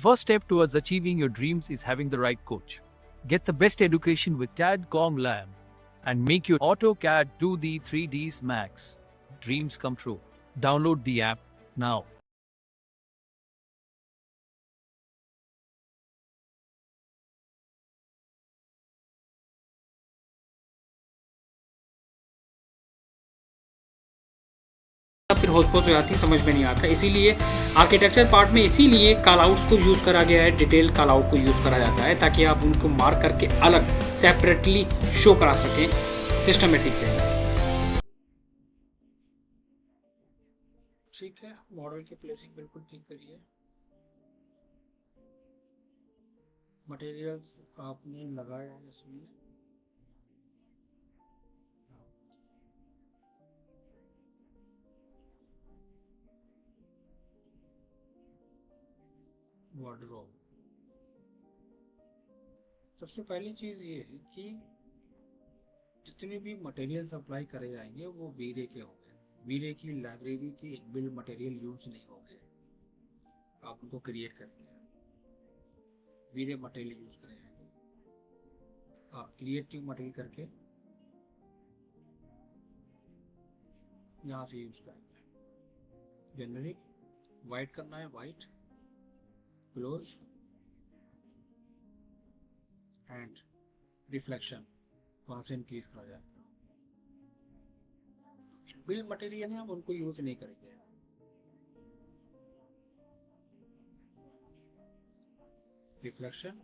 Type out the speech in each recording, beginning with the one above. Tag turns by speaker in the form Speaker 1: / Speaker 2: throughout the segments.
Speaker 1: first step towards achieving your dreams is having the right coach. Get the best education with CAD/COM Lab and make your AutoCAD do the 3Ds Max. Dreams come true. Download the app now.
Speaker 2: फिर होच-पोच हो जाती है, समझ में नहीं आता। इसीलिए architecture part में इसीलिए कॉल आउट्स को यूज़ करा गया है, डिटेल कॉल आउट को यूज़ करा जाता है ताकि आप उनको मार्क करके अलग सेपरेटली शो करा सकें सिस्टमेटिक वे में। ठीक है, मॉडल की प्लेसिंग बिल्कुल ठीक करिए। मटेरियल आपने लगाया है इसमें। वार्डरोब। सबसे पहली चीज़ ये है कि जितने भी मटेरियल सप्लाई करे जाएंगे वो वीरे के होंगे। वीरे की लाइब्रेरी की बिल्ड मटेरियल यूज नहीं होंगे, आप उनको क्रिएट करते हैं। वीरे मटेरियल यूज करे जाएंगे, आप क्रिएटिव मटेरियल करके यहाँ से यूज करेंगे। जनरली वाइट करना है, वाइट क्लोज एंड रिफ्लेक्शन वहाँ से इंक्रीज करा जाए। बिल्ड मटेरियल है, हम उनको यूज नहीं करेंगे। रिफ्लेक्शन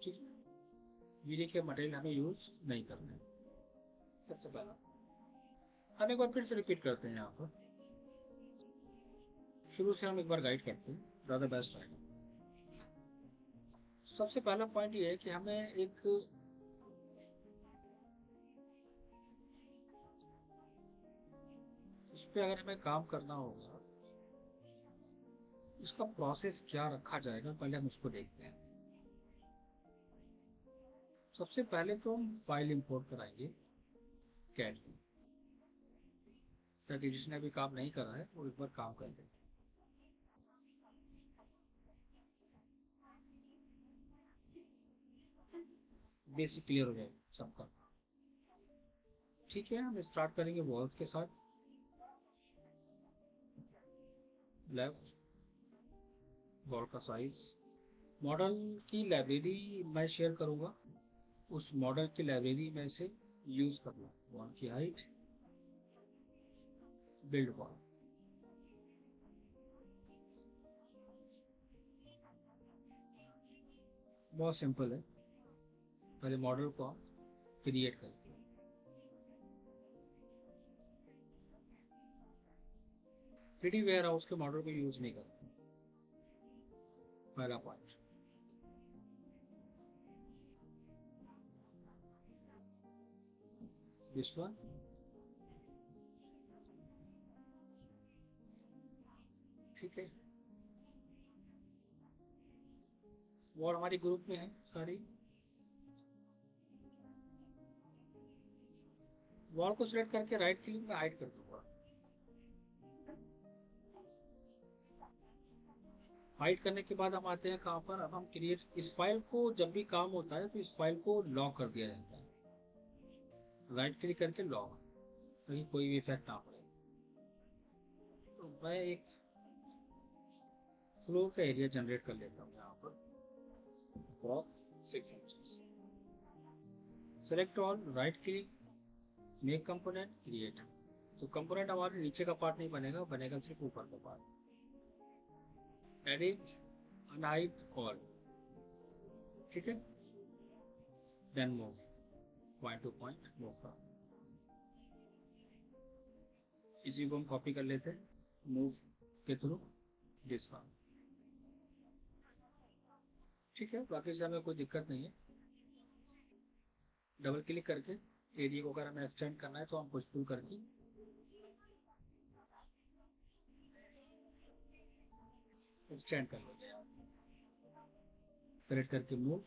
Speaker 2: ठीक, वीरे के मटेरियल हमें यूज नहीं करना है। सबसे पहला हम एक बार फिर से रिपीट करते हैं। यहाँ पर शुरू से हम एक बार गाइड करते हैं, ज़्यादा बेस्ट रहेगा। सबसे पहला पॉइंट ये है कि हमें एक इस पे अगर हमें काम करना होगा, इसका प्रोसेस क्या रखा जाएगा, पहले हम उसको देखते हैं। सबसे पहले तो हम फाइल इंपोर्ट कराएंगे कैड की, ताकि जिसने अभी काम नहीं करा है वो एक बार काम कर ले। बेसिक क्लियर हो जाए सबका। ठीक है, हम स्टार्ट करेंगे वॉल्स के साथ। लेफ्ट वॉल का साइज, मॉडल की लाइब्रेरी मैं शेयर करूंगा, उस मॉडल की लाइब्रेरी में से यूज करना। वॉल की हाइट, बिल्ड वॉल। बहुत सिंपल है, पहले मॉडल को हम क्रिएट करते हैं। थ्री वेयर हाउस के मॉडल को यूज नहीं करते। पहला पॉइंट। दिस वन, ठीक है। वॉल हमारी ग्रुप में है सारी। वॉल को सिलेक्ट करके राइट क्लिक में हाइड कर दूंगा। हाइड करने के बाद हम आते हैं कहाँ पर, अब हम क्रिएट। इस फाइल को जब भी काम होता है तो इस फाइल को लॉक कर दिया जाता है, राइट क्लिक करके लॉक, ताकि कोई भी इफेक्ट ना पड़े। तो मैं एक फ्लोर का एरिया जनरेट कर लेता हूँ यहाँ पर, 6 inches. Select all, right click, make component, create. तो कंपोनेंट हमारे नीचे का पार्ट नहीं बनेगा, बनेगा सिर्फ ऊपर का पार्ट। एडिट, अनहाइड ऑल, ठीक है। Then move, point to point move का। इसी को हम कॉपी कर लेते हैं मूव के थ्रू, दिस वन, ठीक है। बाकी से हमें कोई दिक्कत नहीं है। डबल क्लिक करके एरिया को अगर हमें एक्सटेंड करना है तो हम पुश पुल करके एक्सटेंड कर लेते हैं। सेलेक्ट करके मूव,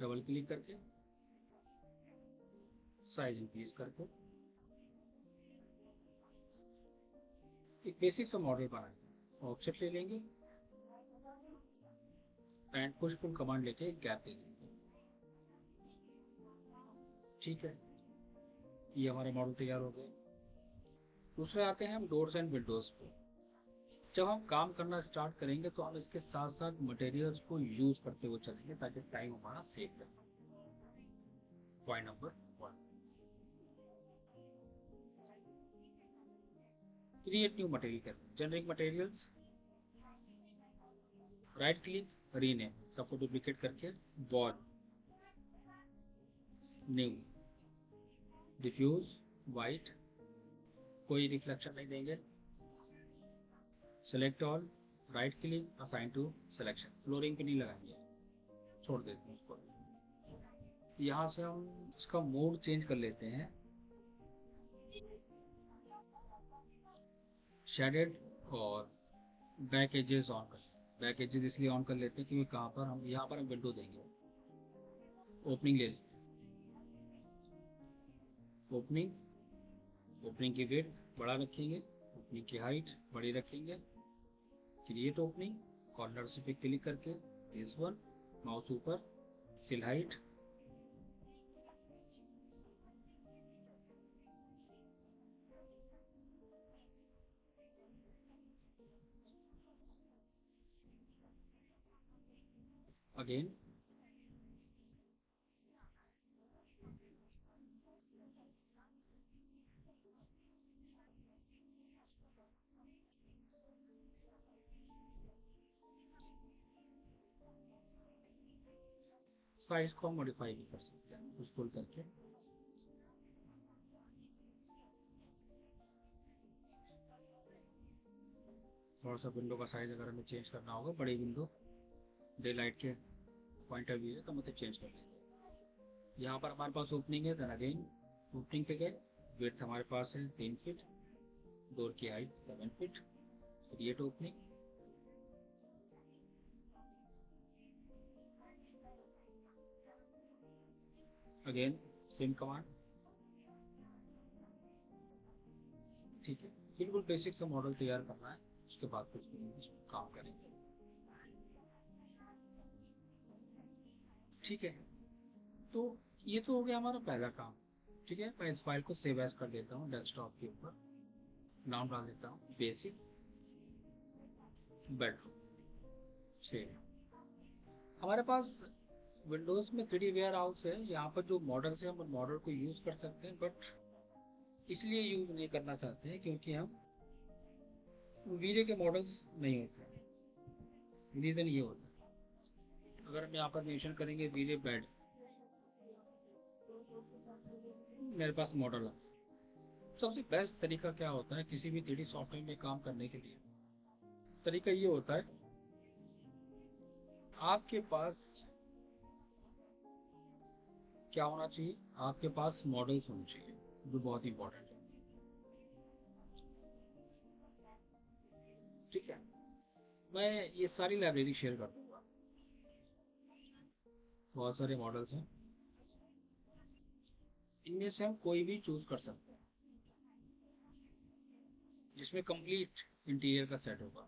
Speaker 2: डबल क्लिक करके साइज इंक्रीज करके एक बेसिक सा मॉडल बनाएंगे, ऑब्जेक्ट ले लेंगे एंड पुश पुल कमांड लेके एक गैप दे देंगे। ठीक है, ये हमारे मॉडल तैयार हो गए। दूसरे आते हैं हम डोर्स एंड विंडोज पे। जब हम काम करना स्टार्ट करेंगे तो हम इसके साथ साथ मटेरियल्स को यूज करते हुए चलेंगे ताकि टाइम हमारा सेव रहे। Point number 1, create new material. Generic materials, right click rename, सबको डुप्लीकेट करके वॉल न्यू डिफ्यूज वाइट, कोई रिफ्लेक्शन नहीं देंगे। Select all, right click assign to selection, flooring पे नहीं लगाएंगे, छोड़ देते हैं उसको। यहाँ से हम इसका मोड चेंज कर लेते हैं, शेडेड और बैक एजेस ऑन कर। बैक एजेस इसलिए ऑन कर लेते हैं क्योंकि कहाँ पर हम यहाँ पर हम विंडो देंगे। ओपनिंग ले लेंगे, ओपनिंग की विड्थ बड़ा रखेंगे, ओपनिंग की हाइट बड़ी रखेंगे। क्रिएट ओपनिंग, कॉर्नर से पे क्लिक करके दिस वन, माउस ऊपर, सिल हाइट, अगेन साइज को मॉडिफाई भी कर सकते हैं पुश पुल करके। थोड़ा सा विंडो का साइज अगर हमें चेंज करना होगा, बड़ी विंडो डे लाइट के पॉइंट ऑफ व्यू से, तो मतलब चेंज कर लेंगे। यहाँ पर हमारे पास ओपनिंग है, देन अगेन ओपनिंग पे गए, विड्थ हमारे पास है 3 फीट, डोर की height 7 feet. Create opening, again same command. ठीक है, बिल्कुल बेसिक सा मॉडल तैयार करना है, उसके बाद कुछ काम करेंगे। ठीक है, तो ये तो हो गया हमारा पहला काम। ठीक है, मैं इस फाइल को सेव एज कर देता हूँ डेस्कटॉप के ऊपर, नाम डाल देता हूँ बेसिक बेडरूम। सेव। हमारे पास विंडोज में 3D वेयर हाउस है, यहाँ पर जो मॉडल है हम मॉडल को यूज कर सकते हैं, बट इसलिए यूज नहीं करना चाहते हैं क्योंकि हम वीरे के मॉडल्स नहीं होते हैं। रीजन ये होता है, अगर हम यहाँ पर मेंशन करेंगे वीरे बेड, मेरे पास मॉडल है। सबसे बेस्ट तरीका क्या होता है किसी भी 3D सॉफ्टवेयर में काम करने के लिए? तरीका ये होता है, आपके पास क्या होना चाहिए, आपके पास मॉडल्स होने चाहिए, जो बहुत इंपॉर्टेंट है। ठीक है, मैं ये सारी लाइब्रेरी शेयर कर दूंगा, बहुत सारे मॉडल्स हैं, इनमें से हम कोई भी चूज कर सकते हैं जिसमें कंप्लीट इंटीरियर का सेट होगा,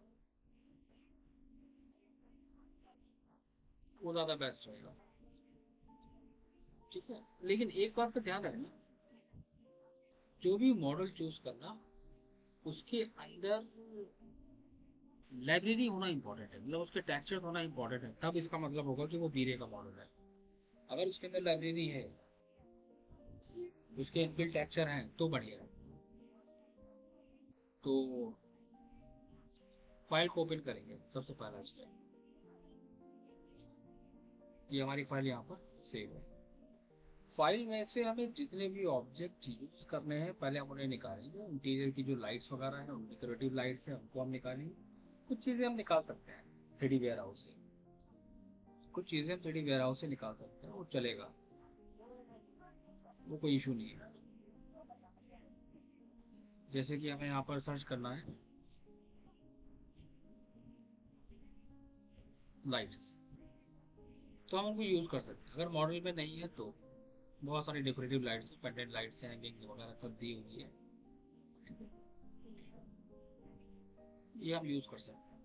Speaker 2: वो ज्यादा बेस्ट रहेगा। ठीक है, लेकिन एक बात का ध्यान रखना, जो भी मॉडल चूज करना उसके अंदर लाइब्रेरी होना इंपॉर्टेंट है, मतलब उसके टेक्सचर होना इंपॉर्टेंट है, तब इसका मतलब होगा कि वो बीरे का मॉडल है। अगर उसके अंदर लाइब्रेरी है, उसके इनबिल्ट टेक्सचर हैं तो बढ़िया है। तो फाइल को ओपन करेंगे, सबसे पहला स्टेप, ये हमारी फाइल यहाँ पर सेव है। फाइल में से हमें जितने भी ऑब्जेक्ट यूज करने हैं पहले हम उन्हें निकालेंगे। इंटीरियर की जो लाइट्स वगैरह हैं, डेकोरेटिव लाइट्स हैं, उनको हम निकालेंगे। कुछ चीजें हम निकाल सकते हैं 3D वेयर हाउस से, कुछ चीजें हम 3D वेयर हाउस से निकाल सकते हैं, वो चलेगा, वो कोई इशू नहीं है। जैसे कि हमें यहाँ पर सर्च करना है लाइट्स, तो हम उनको यूज़ कर सकते हैं। अगर मॉडल में नहीं है तो बहुत सारी decorative lights, pendant lights, hanging वगैरह सब दी हुई है, ये हम यूज़ कर सकते हैं।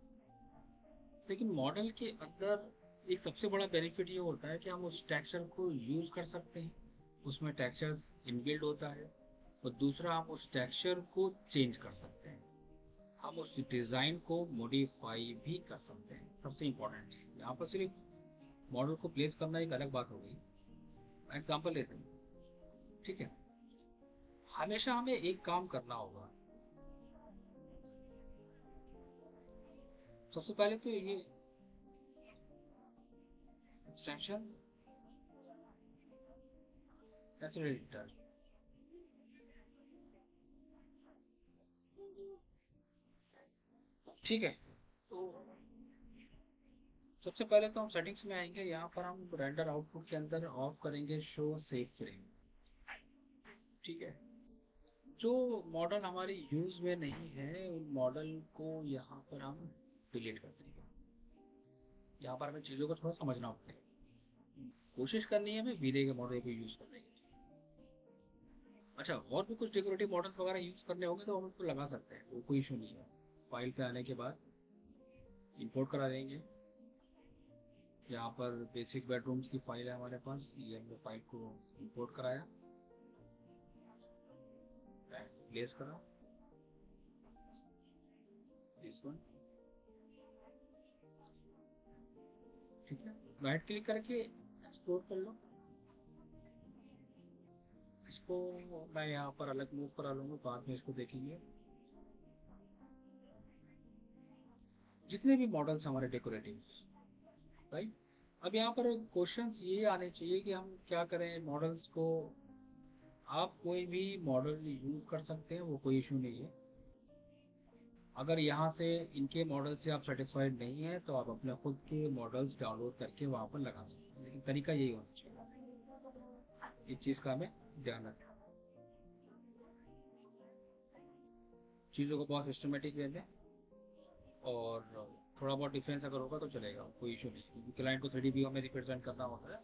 Speaker 2: लेकिन मॉडल के अंदर एक सबसे बड़ा बेनिफिट ये होता है कि हम उस टेक्सचर को यूज़ कर सकते हैं, उसमें टेक्सचर्स इनबिल्ड होता है। और दूसरा, हम उस टेक्सचर को चेंज कर सकते हैं, हम उस डिज़ाइन को मॉडिफाई भी कर सकते हैं। सबसे इम्पोर्टेंट चीज़ यहाँ पर सिर्फ मॉडल को प्लेस करना एक अलग बात हो गई। एग्जाम्पल लेते हैं, ठीक है। हमेशा हमें एक काम करना होगा। सबसे पहले तो ये एक्सटेंशन एक्सीलरेटर, ठीक है। तो सबसे पहले तो हम सेटिंग्स में आएंगे, यहाँ पर हम रेंडर आउटपुट के अंदर ऑफ करेंगे शो सेव फ्रेम, ठीक है। जो मॉडल हमारे यूज में नहीं है उन मॉडल को यहाँ पर हम डिलीट कर देंगे। यहाँ पर हमें चीज़ों को थोड़ा समझना होता है। कोशिश करनी है हमें वीरे के मॉडल को यूज करने की। अच्छा, और भी कुछ डेकोरेटिव मॉडल्स वगैरह यूज करने होंगे तो हम उसको लगा सकते हैं, वो कोई इशू नहीं है। फाइल पे आने के बाद इंपोर्ट करा देंगे। यहाँ पर बेसिक बेडरूम्स की फाइल है हमारे पास, ये हमने फाइल को इंपोर्ट कराया, प्लेस करा, दिस वन, ठीक है। राइट क्लिक करके एक्सपोर्ट कर लो। इसको मैं यहाँ पर अलग मूव करा लूंगा, बाद में इसको देखेंगे। जितने भी मॉडल्स हमारे डेकोरेटिव, राइट। अब यहाँ पर क्वेश्चन ये आने चाहिए कि हम क्या करें मॉडल्स को। आप कोई भी मॉडल यूज कर सकते हैं, वो कोई इशू नहीं है। अगर यहाँ से इनके मॉडल से आप सेटिस्फाइड नहीं है तो आप अपने खुद के मॉडल्स डाउनलोड करके वहाँ पर लगा सकते हैं, लेकिन तरीका यही होना चाहिए। इस चीज़ का हमें ध्यान रखना, चीज़ों को बहुत सिस्टमेटिक वे में, और थोड़ा बहुत डिफरेंस अगर होगा तो चलेगा, कोई इशू नहीं, क्योंकि क्लाइंट को 3D व्यू में रिप्रेजेंट करना होता है,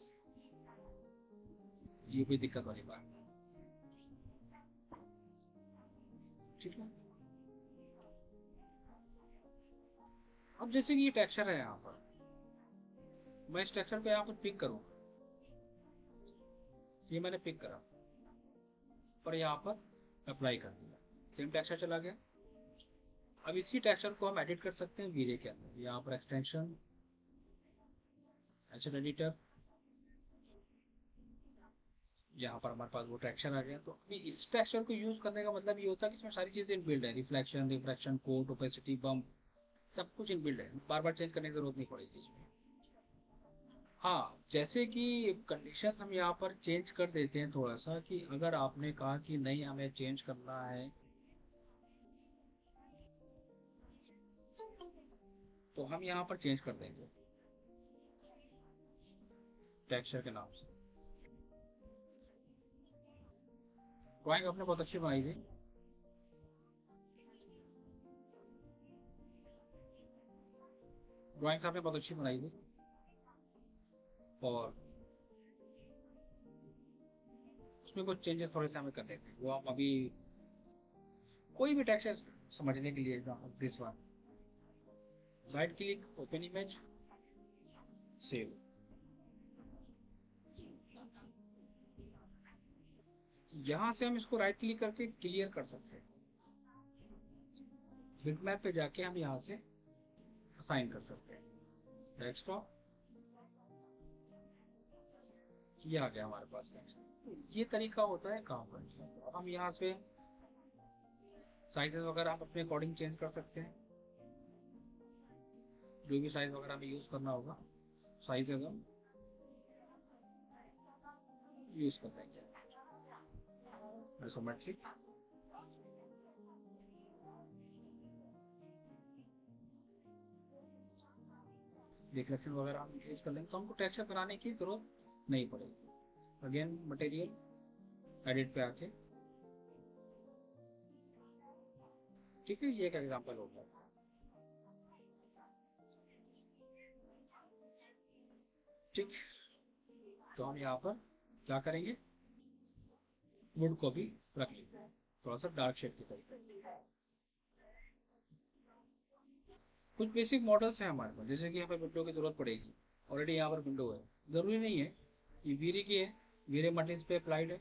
Speaker 2: ये कोई दिक्कत वाली बात नहीं, ठीक है। अब जैसे कि ये टेक्सचर है यहाँ पर, मैं इस टेक्सचर को यहाँ पर पिक करूँगा, ये मैंने पिक करा और यहाँ पर अप्लाई कर दिया, सेम टेक्सचर चला गया। अब इसी टेक्सचर को हम एडिट कर सकते हैं वीरे के अंदर, यहाँ पर एक्सटेंशन, एचएन एडिटर, यहाँ पर हमारे पास वो टेक्सचर आ गया। तो अभी इस टेक्सचर को यूज करने का मतलब ये होता है कि इसमें सारी चीजें इनबिल्ड है, reflection, refraction, coat, opacity, bump, सब कुछ इनबिल्ड है, बार बार चेंज करने की जरूरत नहीं पड़ेगी इसमें। हाँ, जैसे कि कंडीशंस हम यहाँ पर चेंज कर देते हैं थोड़ा सा, कि अगर आपने कहा कि नहीं हमें चेंज करना है तो हम यहाँ पर चेंज कर देंगे टेक्सचर के नाम से। ड्राइंग आपने बहुत अच्छी बनाई थी, ड्राइंग्स आपने बहुत अच्छी बनाई थी, और उसमें कुछ चेंजेस थोड़े से हमें कर देते हैं, वो हम अभी कोई भी टेक्सचर समझने के लिए this one, right click, open image, save. यहाँ से हम इसको राइट क्लिक करके क्लियर कर सकते हैं, बिटमैप पे जाके हम यहाँ से असाइन कर सकते हैं, डेस्कटॉप, ये आ गया हमारे पास टेक्स्ट। ये तरीका होता है काम करने का। अब हम यहाँ से साइजेस वगैरह हम अपने अकॉर्डिंग चेंज कर सकते हैं, जो भी साइज वगैरह हमें यूज करना होगा साइजेस हम यूज कर देंगे। आइसोमेट्रिक, रिफ्लेक्शन वगैरह हम यूज कर लेंगे, तो हमको टेक्सचर बनाने की जरूरत नहीं पड़ेगी। अगेन मटेरियल, एडिट पे आके, ठीक है, ये एक एग्जांपल होगा, ठीक। तो हम यहाँ पर क्या करेंगे, वुड को भी रख लेंगे थोड़ा सा डार्क शेड की तरफ। कुछ बेसिक मॉडल्स हैं हमारे पास, जैसे कि हमें विंडो की जरूरत पड़ेगी, ऑलरेडी यहाँ पर विंडो है, जरूरी नहीं है ये वीरे की है, वीरे मटेरियल्स पे अप्लाइड है,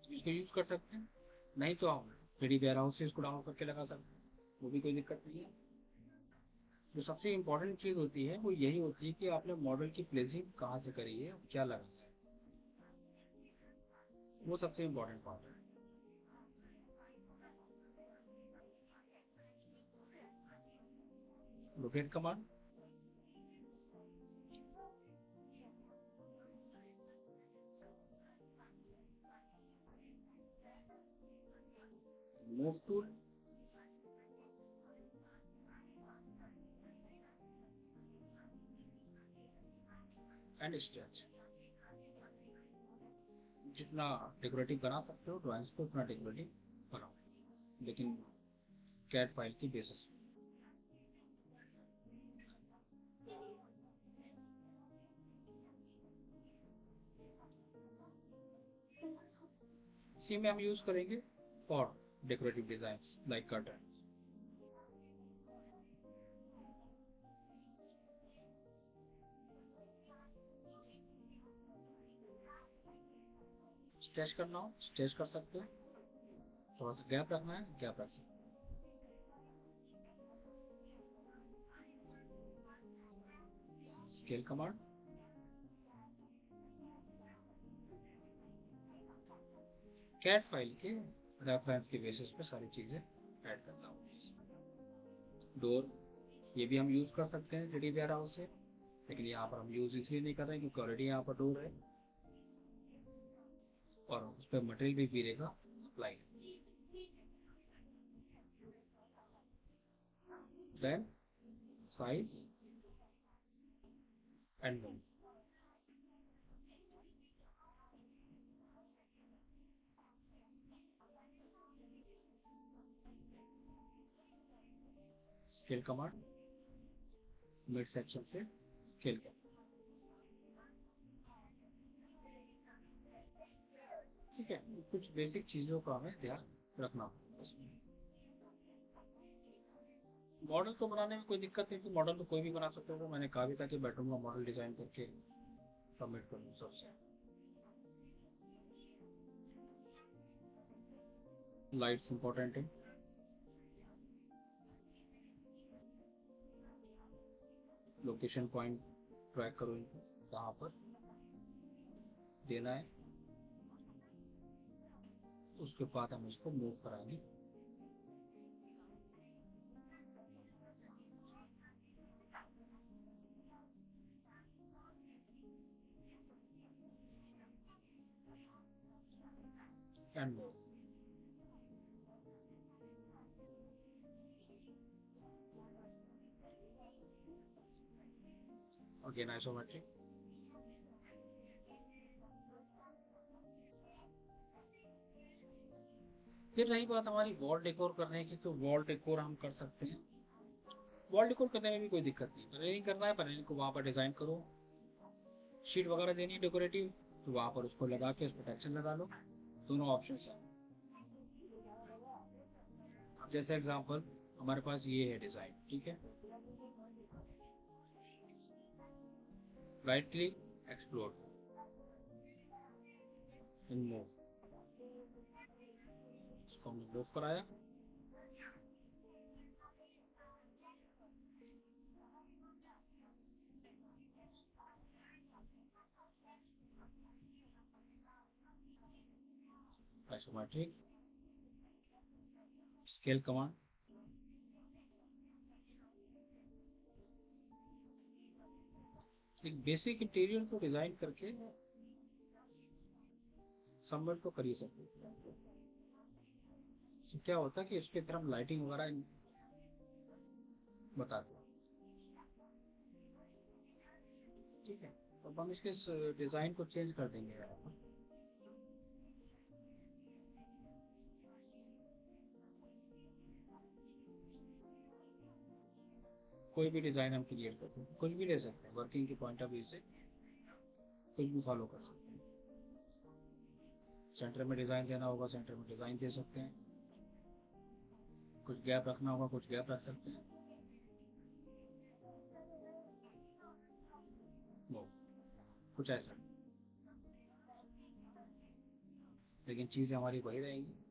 Speaker 2: इसको यूज कर सकते हैं। नहीं तो हम 3D वेयर हाउस से इसको डाउनलोड करके लगा सकते हैं, वो भी कोई दिक्कत नहीं है। जो सबसे इम्पोर्टेंट चीज होती है वो यही होती है कि आपने मॉडल की प्लेसिंग कहाँ से करी है, क्या लगा है, वो सबसे इम्पोर्टेंट पार्ट है। Locate command, move tool, and stretch. जितना डेकोरेटिव बना सकते हो ड्राइंग्स को उतना डेकोरेटिव बनाओ, लेकिन कैट फाइल की बेसिस। इसी में हम यूज करेंगे for decorative design like curtain. Stretch करना हो स्ट्रेच कर सकते हो, थोड़ा सा गैप रखना है गैप रख सकते हो। स्केल कमांड, कैट फाइल के रेफरेंस के बेसिस पे सारी चीजें ऐड करना होगी। डोर, ये भी हम यूज कर सकते हैं 3D वेयर हाउस से, लेकिन यहाँ पर हम यूज इसलिए नहीं कर रहे हैं क्योंकि ऑलरेडी यहाँ पर डोर है और उस पर मटेरियल भी गिरेगा apply. Then size and move. Scale command, mid section से स्केल कर। ठीक है, कुछ बेसिक चीजों का हमें ध्यान रखना होगा। मॉडल को बनाने में कोई दिक्कत नहीं थी, मॉडल तो कोई भी बना सकता था, मैंने कहा भी था कि बेडरूम का मॉडल डिजाइन करके सबमिट कर दूँ सबसे। लाइट्स इंपॉर्टेंट है, लोकेशन पॉइंट ट्रैक करो इनको कहाँ पर देना है, उसके बाद हम इसको मूव कराएंगे। And move. Again isometric. फिर रही बात हमारी वॉल डेकोर करने की, तो वॉल डेकोर हम कर सकते हैं। वॉल डेकोर करने में भी कोई दिक्कत नहीं, पैनलिंग करना है पैनलिंग को वहाँ पर डिजाइन करो, शीट वगैरह देनी है डेकोरेटिव तो वहाँ पर उसको लगा के उस पर टेक्सचर लगा लो, दोनों ऑप्शन है। अब जैसे एग्जांपल हमारे पास ये है डिजाइन, ठीक है, राइट क्लिक, एक्सप्लोर, मूव, इसको हमने मूव कराया। आइसोमेट्रिक, स्केल कमांड, एक बेसिक इंटीरियर को डिजाइन करके सबमिट तो कर ही सकते हैं। इससे क्या होता है कि इसके तरफ हम लाइटिंग वगैरह बताते हैं। ठीक है, तो हम इसके डिजाइन को चेंज कर देंगे यहाँ पर। कोई भी डिजाइन हम क्रिएट करते हैं, कुछ भी ले सकते हैं वर्किंग के पॉइंट ऑफ व्यू से। कुछ भी फॉलो कर सकते हैं। सेंटर में डिज़ाइन देना होगा, सेंटर में डिज़ाइन दे सकते हैं। कुछ गैप रखना होगा, कुछ गैप रख सकते हैं। वो कुछ ऐसा, लेकिन चीज़ें हमारी वही रहेंगी।